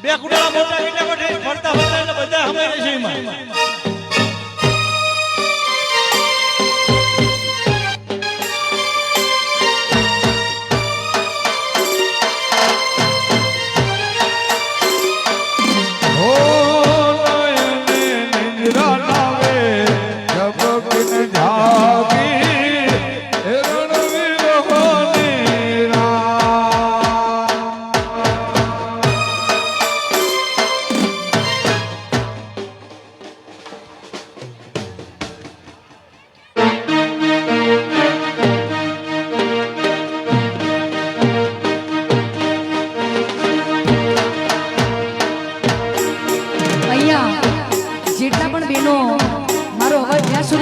બે કુડાળા મોટા ઈટા કોઠે ફરતા ફરતા એટલે બધા હમે રહેશે એમાં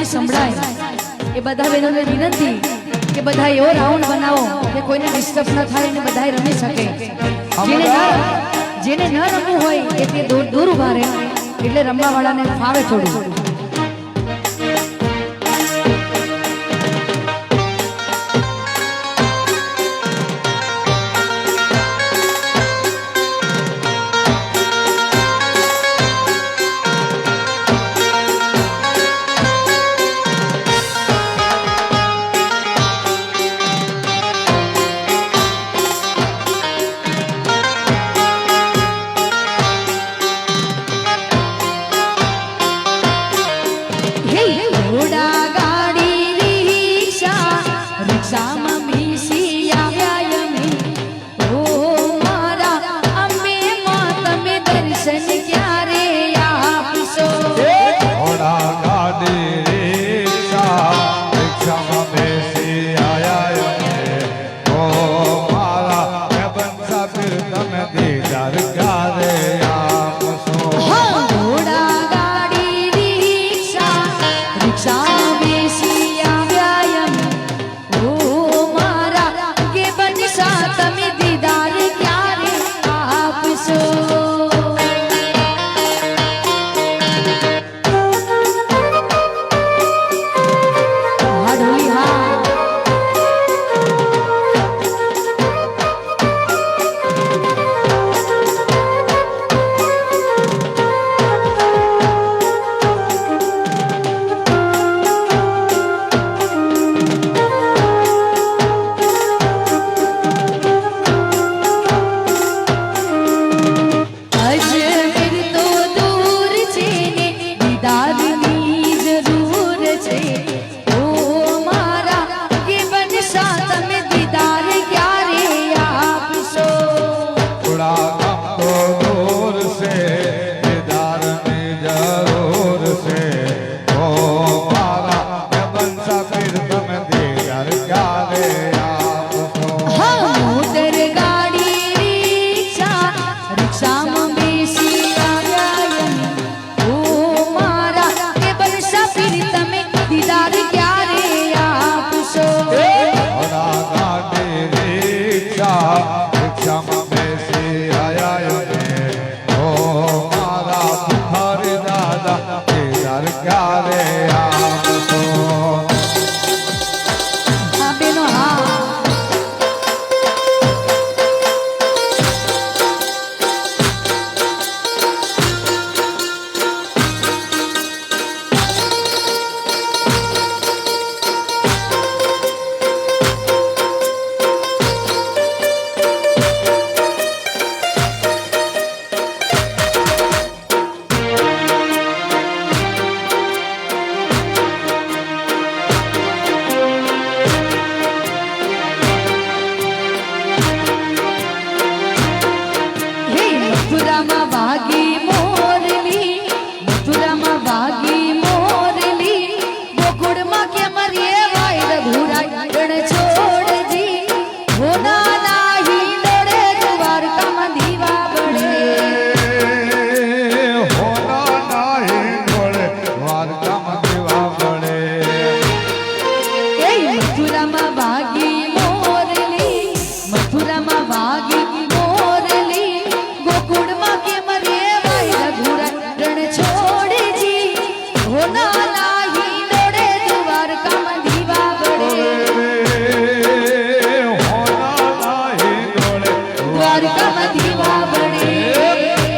સંભળાય એ બધા બહેનોને વિનંતી કે બધા એવો રાઉન્ડ બનાવો કે કોઈને ડિસ્ટર્બ ન થાય અને બધા રમી શકે જેને ન રમવું હોય એ તે દૂર ઉભા રહે એટલે રમવા વાળાને ફાવે થોડું દ્વારકામાં દીવા બળે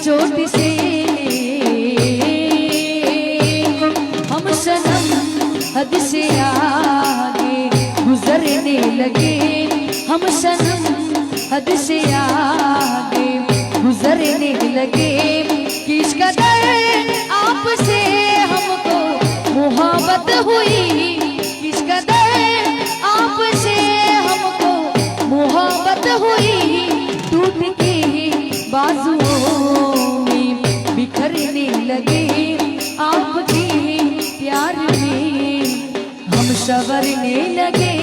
चोट से हम सनम हद से आगे गुजरने लगे, हम सनम हद से आगे गुजरने लगे। किस कदर आपसे हमको मोहब्बत हुई, किस कदर आपसे हमको मोहब्बत हुई, टूट के बाजुओं में बिखरने लगे। आपके प्यार में हम संवरने लगे।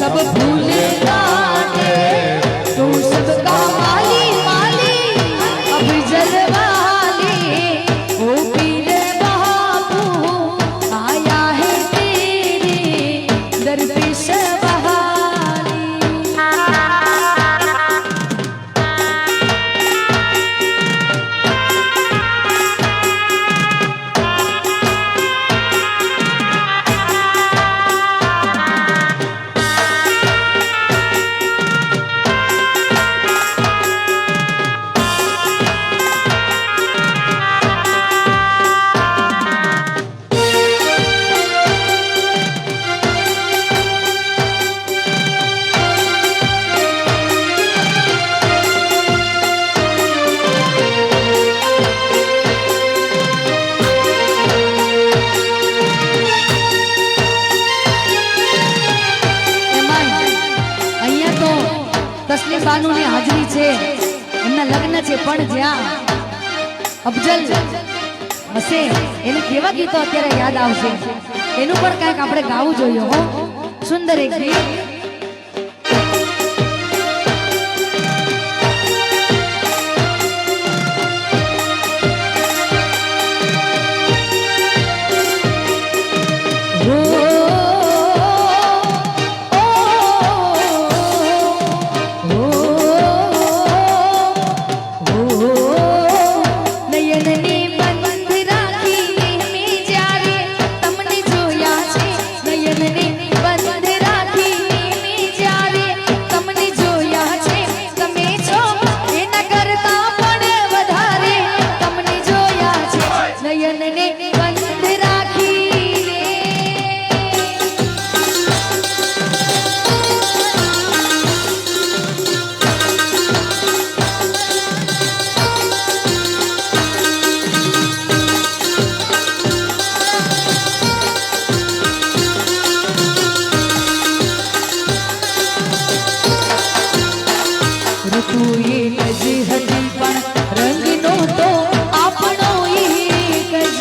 सब भूल जाने तू सबका माली माली, अब जलवाले ओ पीर बाबू आया है तेरे दर पे सवारी। તસલીમ બાનુની હાજરી છે, એમના લગ્ન છે, પણ જ્યાં અફજલ હશે એને કેવા ગીતો અત્યારે યાદ આવશે એનું પણ કંઈક આપણે ગાવું જોઈએ હો. સુંદર એક ગીત બંધ રાખી એક જ હતી પણ રંગનો તો આપણો એક જ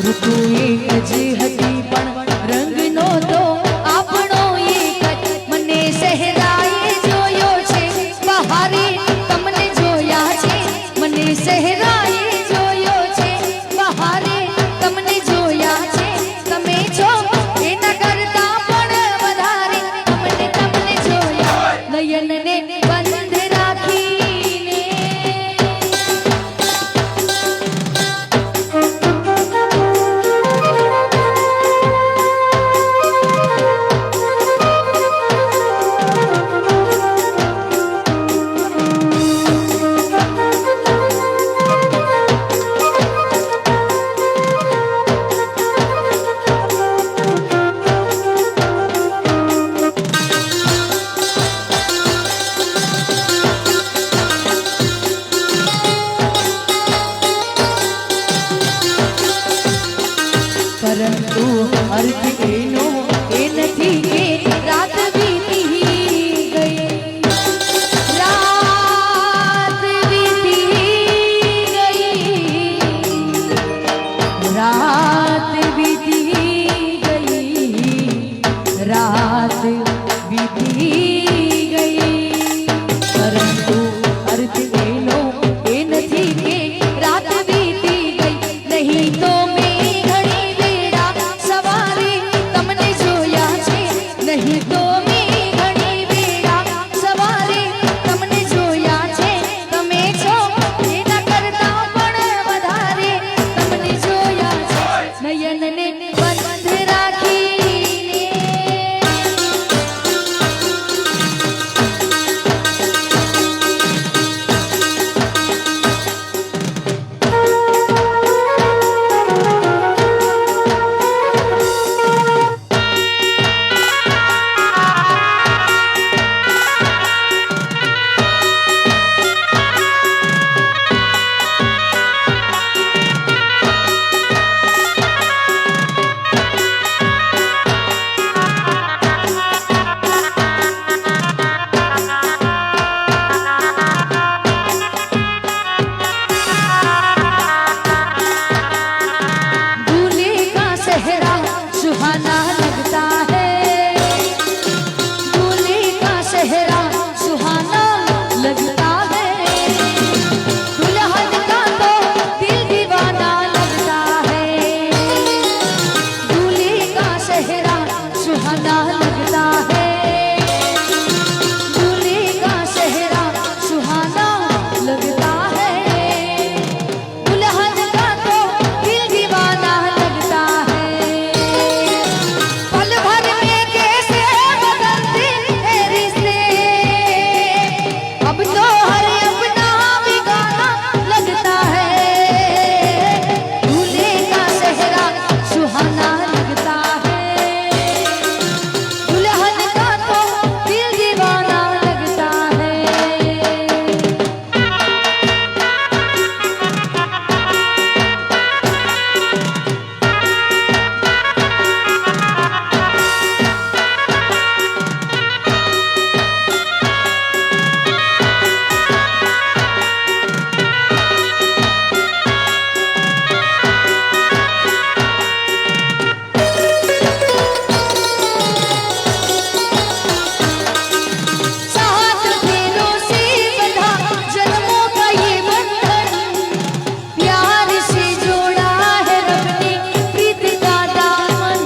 ઋતુ એક જ હતી પણ રંગનો તો આપણો એક જ મને સહેરાએ જોયો છે બહારે તમને જોયા છે મને સહેરાએ જોયો છે બહારે તમને જોયા છે તમે છો એના કરતા પણ વધારે તમને જોયા નયનને બંધ રાખીને પરંતુ અર્થ એનો એ નથી કે રાત વીતી ગઈ રાત વીતી ગઈ રાત વીતી ગઈ રાત વીતી ગઈ પરંતુ અર્થ એનો એ નથી કે રાત વીતી ગઈ નહીં તો નહીં તો મેં ઘણી વેળા સવારે તમને જોયા છે તમે છો એના કરતા પણ વધારે તમને જોયા છે નયનને બંધ રાખીને सुहाना लगता है दूल्हे का सेहरा सुहाना लगता है दुल्हन का तो दिल दीवाना लगता है दूल्हे का सेहरा सुहाना लगता है दूल्हे का सेहरा सुहाना लगता है दुल्हन का तो दिल दीवाना लगता है पल भर में कैसे बदलते हैं रिश्ते अब तो हर अपना बिगाना लगता है दूल्हे का सेहरा सुहाना लगता है दुल्हन का तो दिल दीवाना लगता है सात फेरों से बंधा जन्मों का ये बंधन प्यार से जोड़ा है रब ने प्रीत का दामन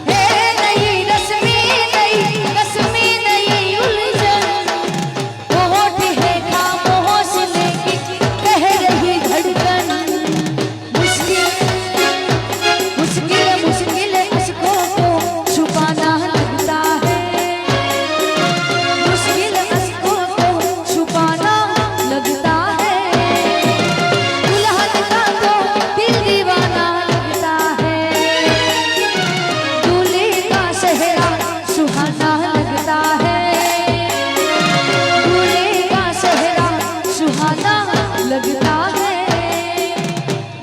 है नहीं रस्में नहीं उलझन होठ है खामोश लेकिन कह रही धड़कन मुश्किल मुश्किल मुश्किल अश्कों को छुपाना लगता है मुश्किल अश्कों को छुपाना लगता है दुल्हन का तो दिल दीवाना लगता है दूल्हे का सेहरा सुहाना लगता है दूल्हे का सेहरा सुहाना लगता है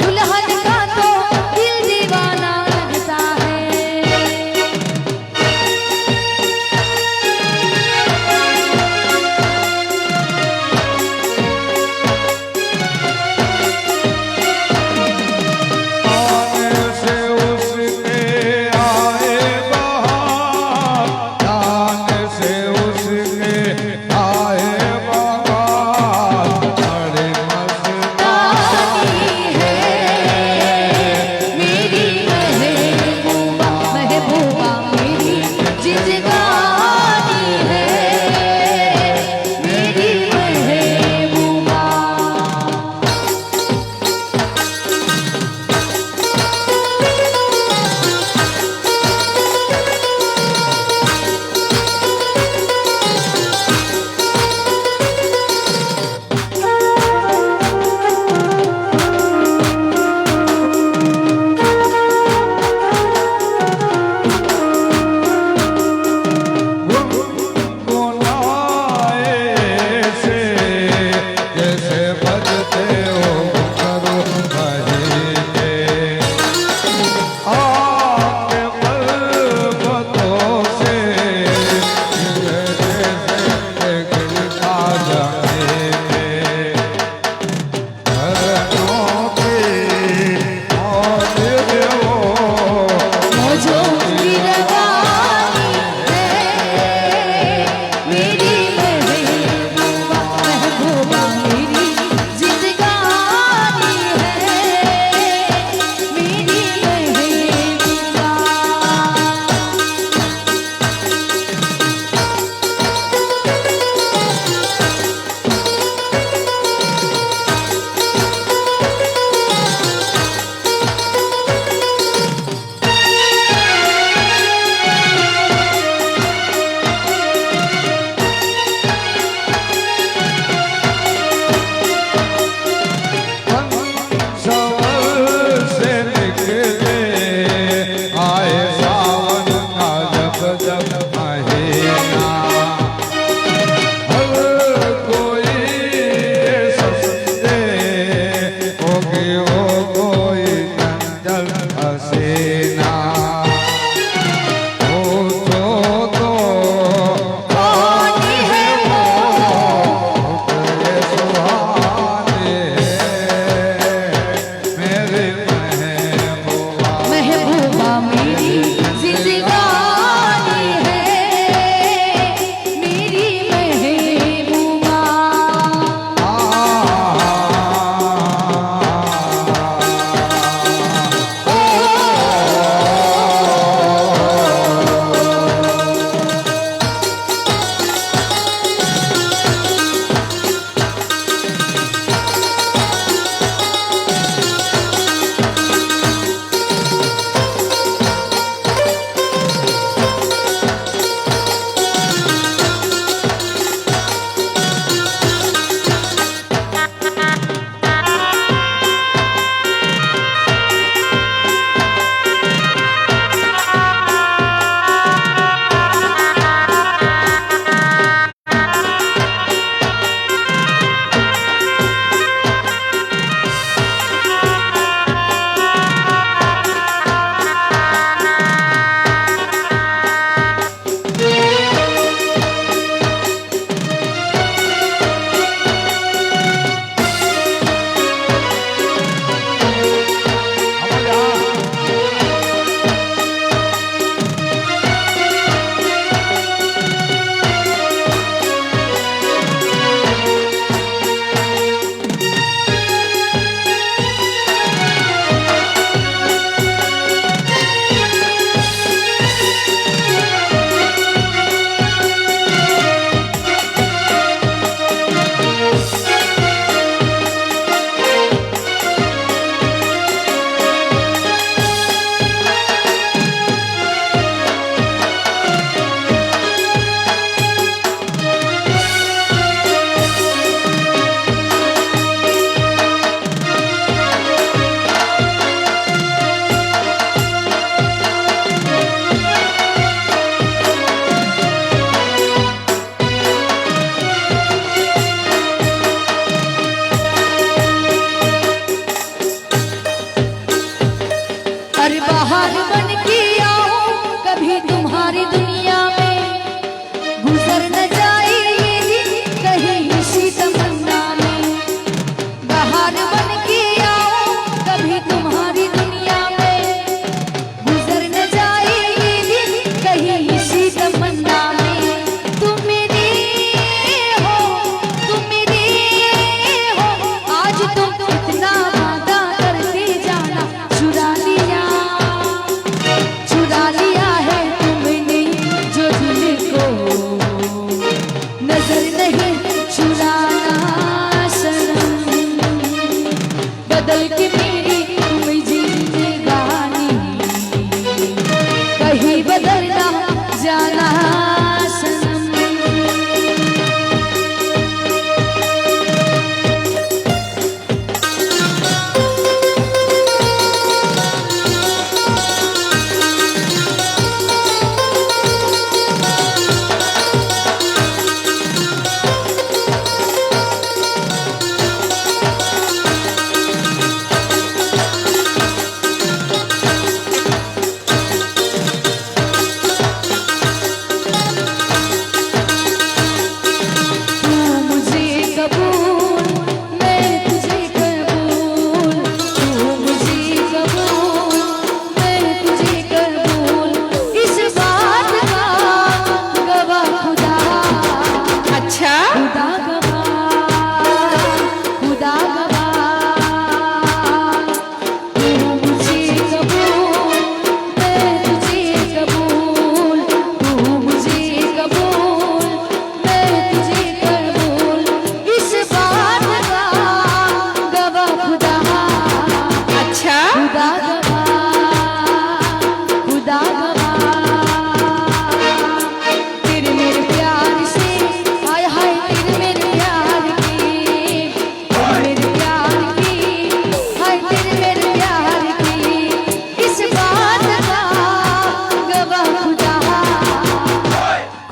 दुल्हन का तो दिल दीवाना लगता है जिंदगानी है मेरी महबूबा।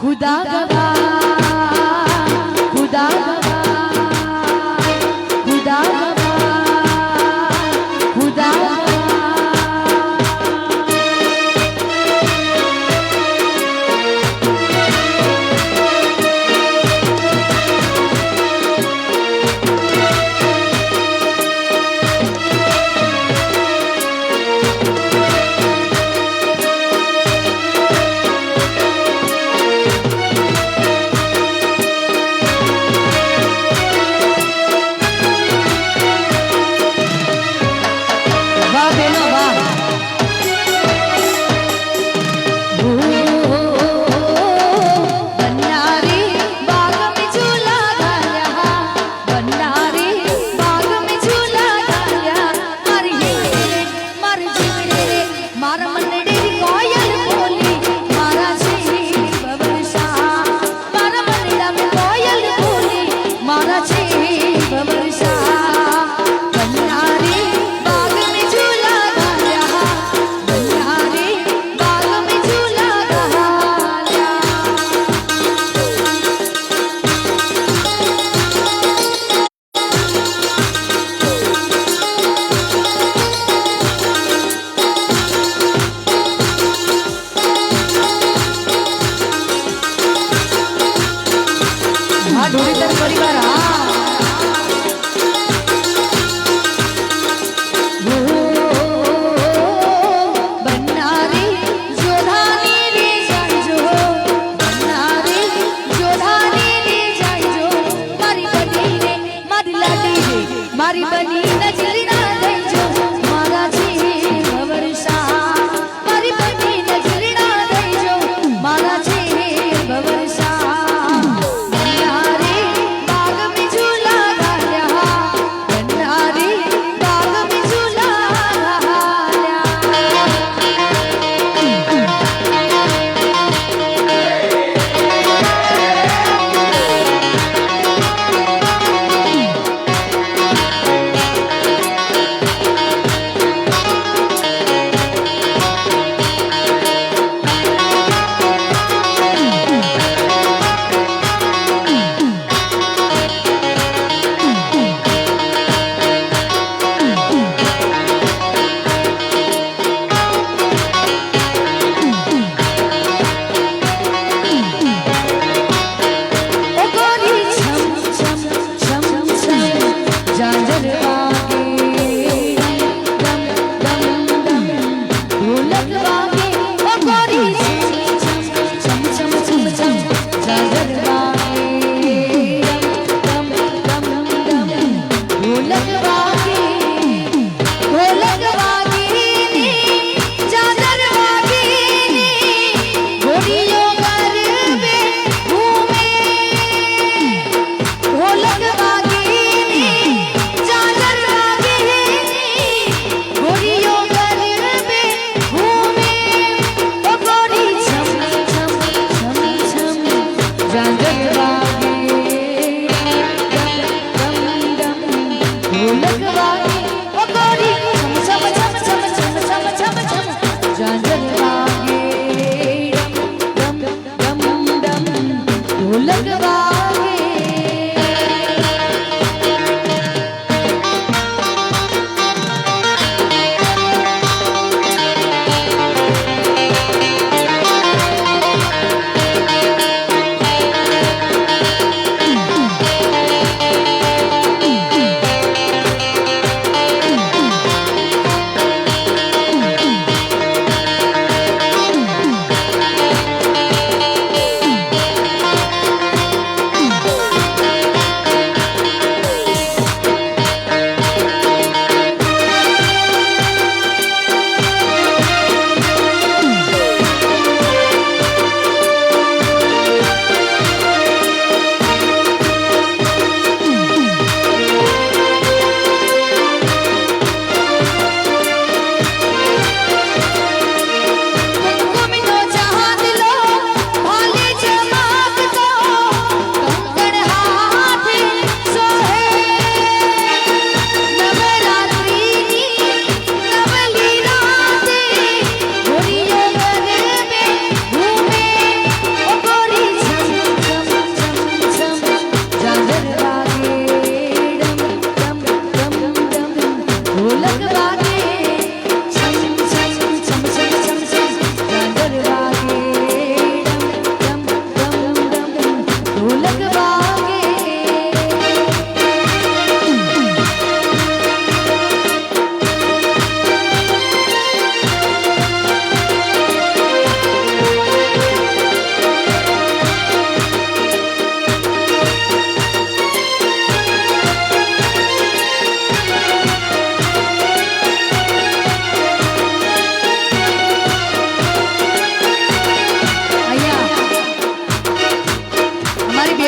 खुदा गवाह, खुदा गवाह, खुदा गवाह, खुदा ઢોળીધર પરિવાર બન્નારી જોધાની રે જાયજો, બન્નારી જોધાની રે જાયજો, મારી બની રે મારી લાડી રે મારી બની નજરી ના દઈજો, મારા છે ભવરસા મારી બની નજરી ના દઈજો, મારા છે ભવરસા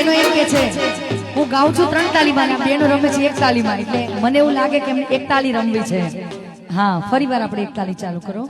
બહેનો એમ કે છે હું ગાઉં છું 3 તાલીમાં અને આ બહેનો રમે છે 1 તાલીમાં, એટલે મને એવું લાગે કે એમને 1 તાલી રમવી છે. હા, ફરીવાર આપણે 1 તાલી ચાલુ કરો.